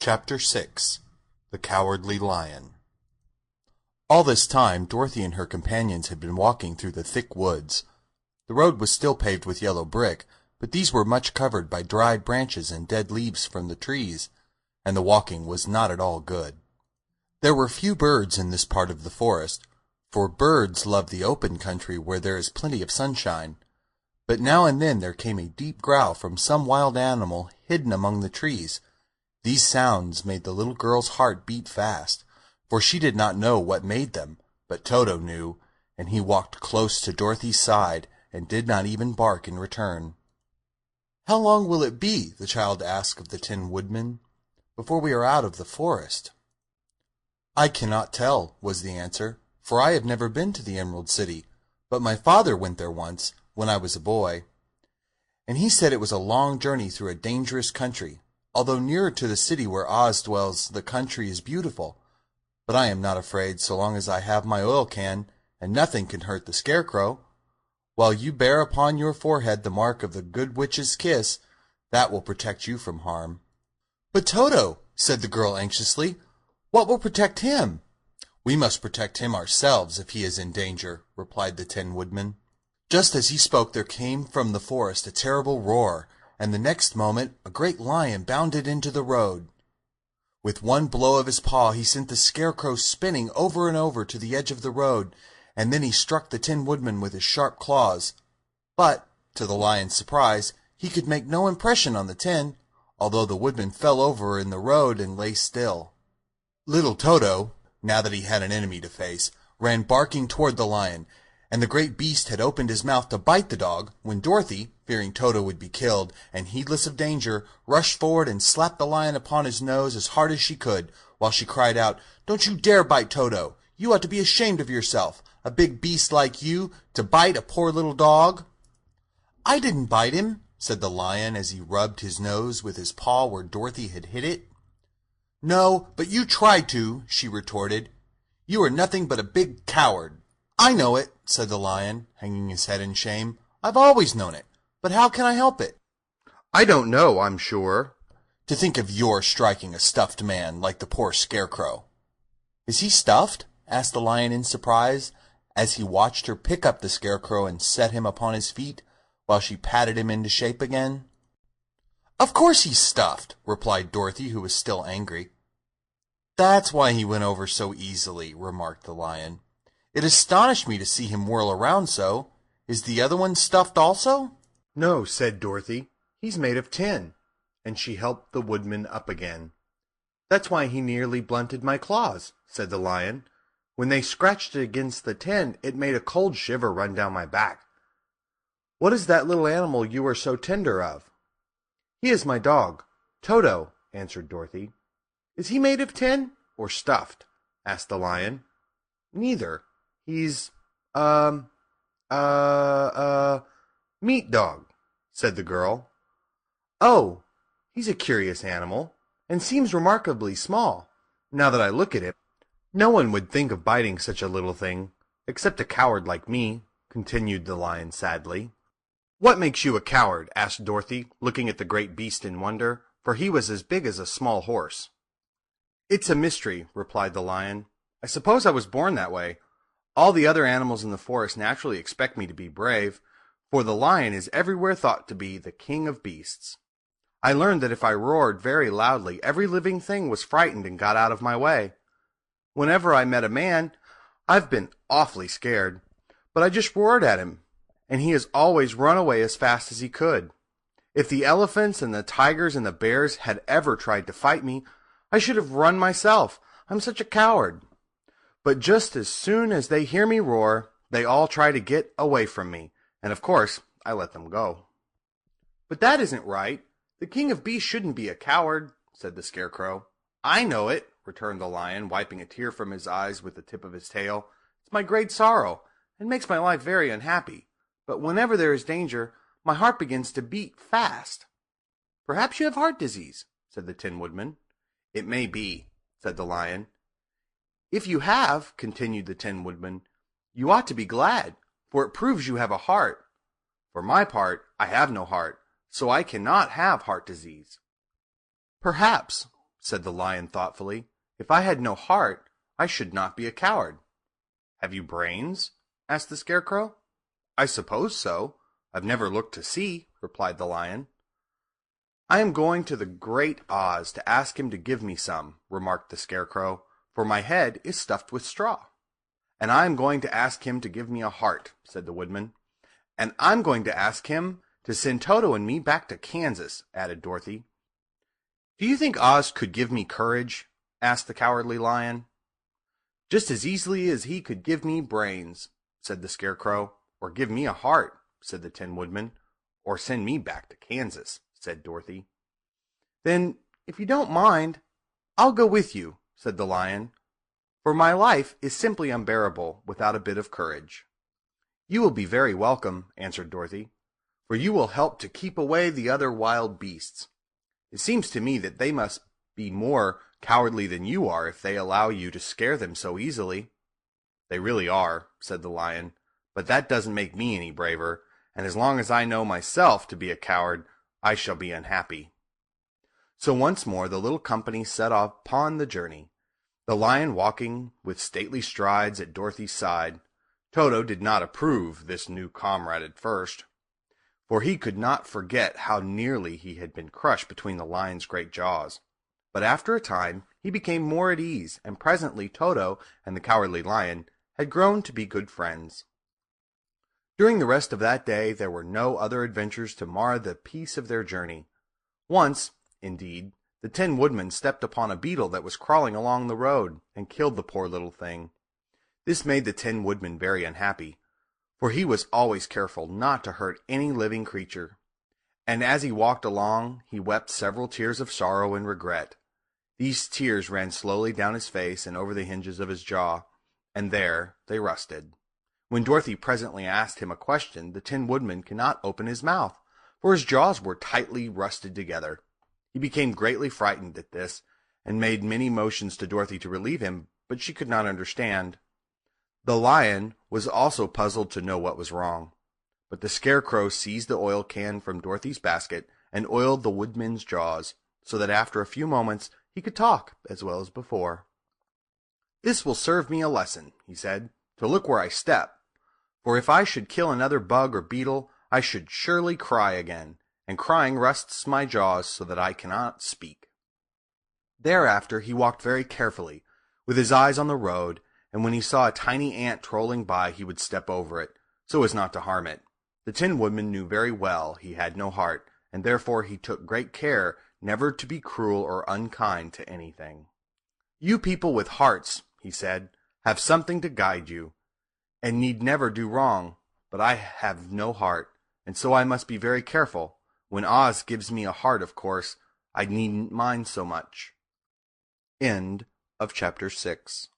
Chapter 6. The Cowardly Lion. All this time Dorothy and her companions had been walking through the thick woods. The road was still paved with yellow brick, but these were much covered by dried branches and dead leaves from the trees, and the walking was not at all good. There were few birds in this part of the forest, for birds love the open country where there is plenty of sunshine. But now and then there came a deep growl from some wild animal hidden among the trees. These sounds made the little girl's heart beat fast, for she did not know what made them, but Toto knew, and he walked close to Dorothy's side and did not even bark in return. "How long will it be," the child asked of the Tin Woodman, "before we are out of the forest?" "I cannot tell," was the answer, "for I have never been to the Emerald City, but my father went there once, when I was a boy, and he said it was a long journey through a dangerous country. Although nearer to the city where Oz dwells, the country is beautiful. But I am not afraid so long as I have my oil can, and nothing can hurt the Scarecrow. While you bear upon your forehead the mark of the Good Witch's kiss, that will protect you from harm." "But Toto," said the girl anxiously, "what will protect him?" "We must protect him ourselves if he is in danger," replied the Tin Woodman. Just as he spoke there came from the forest a terrible roar, and the next moment a great lion bounded into the road. With one blow of his paw he sent the Scarecrow spinning over and over to the edge of the road, and then he struck the Tin Woodman with his sharp claws. But, to the lion's surprise, he could make no impression on the tin, although the Woodman fell over in the road and lay still. Little Toto, now that he had an enemy to face, ran barking toward the lion, and the great beast had opened his mouth to bite the dog, when Dorothy, fearing Toto would be killed, and heedless of danger, rushed forward and slapped the lion upon his nose as hard as she could, while she cried out, "Don't you dare bite Toto! You ought to be ashamed of yourself, a big beast like you, to bite a poor little dog!" "I didn't bite him," said the lion as he rubbed his nose with his paw where Dorothy had hit it. "No, but you tried to," she retorted. "You are nothing but a big coward." "I know it," said the lion, hanging his head in shame. "I've always known it, but how can I help it?" "I don't know, I'm sure." "To think of your striking a stuffed man like the poor Scarecrow." "Is he stuffed?" asked the lion in surprise, as he watched her pick up the Scarecrow and set him upon his feet, while she patted him into shape again. "Of course he's stuffed," replied Dorothy, who was still angry. "That's why he went over so easily," remarked the lion. "It astonished me to see him whirl around so. Is the other one stuffed also?" "No," said Dorothy. "He's made of tin." And she helped the Woodman up again. "That's why he nearly blunted my claws," said the lion. "When they scratched against the tin, it made a cold shiver run down my back." "What is that little animal you are so tender of?" "He is my dog, Toto," answered Dorothy. "Is he made of tin or stuffed?" asked the lion. "Neither. He's, meat dog," said the girl. "Oh, he's a curious animal, and seems remarkably small, now that I look at it. No one would think of biting such a little thing, except a coward like me," continued the lion sadly. "What makes you a coward?" asked Dorothy, looking at the great beast in wonder, for he was as big as a small horse. "It's a mystery," replied the lion. "I suppose I was born that way. All the other animals in the forest naturally expect me to be brave, for the lion is everywhere thought to be the king of beasts. I learned that if I roared very loudly, every living thing was frightened and got out of my way. Whenever I met a man, I've been awfully scared, but I just roared at him, and he has always run away as fast as he could. If the elephants and the tigers and the bears had ever tried to fight me, I should have run myself. I'm such a coward. But just as soon as they hear me roar, they all try to get away from me, and of course I let them go." "But that isn't right. The king of beasts shouldn't be a coward," said the Scarecrow. "I know it," returned the lion, wiping a tear from his eyes with the tip of his tail. "It's my great sorrow, and makes my life very unhappy. But whenever there is danger, my heart begins to beat fast." "Perhaps you have heart disease," said the Tin Woodman. "It may be," said the lion. "If you have," continued the Tin Woodman, "you ought to be glad, for it proves you have a heart. For my part, I have no heart, so I cannot have heart disease." "Perhaps," said the lion thoughtfully. "If I had no heart, I should not be a coward." "Have you brains?" asked the Scarecrow. "I suppose so. I've never looked to see," replied the lion. "I am going to the Great Oz to ask him to give me some," remarked the Scarecrow, "for my head is stuffed with straw." "And I am going to ask him to give me a heart," said the Woodman. "And I'm going to ask him to send Toto and me back to Kansas," added Dorothy. "Do you think Oz could give me courage?" asked the Cowardly Lion. "Just as easily as he could give me brains," said the Scarecrow. "Or give me a heart," said the Tin Woodman. "Or send me back to Kansas," said Dorothy. "Then, if you don't mind, I'll go with you," said the lion, "for my life is simply unbearable without a bit of courage." "You will be very welcome," answered Dorothy, "for you will help to keep away the other wild beasts. It seems to me that they must be more cowardly than you are if they allow you to scare them so easily." "They really are," said the lion, "but that doesn't make me any braver, and as long as I know myself to be a coward, I shall be unhappy." So once more the little company set off upon the journey, the lion walking with stately strides at Dorothy's side. Toto did not approve this new comrade at first, for he could not forget how nearly he had been crushed between the lion's great jaws. But after a time he became more at ease, and presently Toto and the Cowardly Lion had grown to be good friends. During the rest of that day there were no other adventures to mar the peace of their journey. Once, indeed, the Tin Woodman stepped upon a beetle that was crawling along the road, and killed the poor little thing. This made the Tin Woodman very unhappy, for he was always careful not to hurt any living creature. And as he walked along, he wept several tears of sorrow and regret. These tears ran slowly down his face and over the hinges of his jaw, and there they rusted. When Dorothy presently asked him a question, the Tin Woodman could not open his mouth, for his jaws were tightly rusted together. He became greatly frightened at this, and made many motions to Dorothy to relieve him, but she could not understand. The lion was also puzzled to know what was wrong, but the Scarecrow seized the oil can from Dorothy's basket and oiled the Woodman's jaws, so that after a few moments he could talk as well as before. "This will serve me a lesson," he said, "to look where I step, for if I should kill another bug or beetle, I should surely cry again, and crying rusts my jaws so that I cannot speak." Thereafter he walked very carefully, with his eyes on the road, and when he saw a tiny ant trolling by he would step over it, so as not to harm it. The Tin Woodman knew very well he had no heart, and therefore he took great care never to be cruel or unkind to anything. "You people with hearts," he said, "have something to guide you, and need never do wrong, but I have no heart, and so I must be very careful. When Oz gives me a heart, of course, I needn't mind so much." End of chapter 6.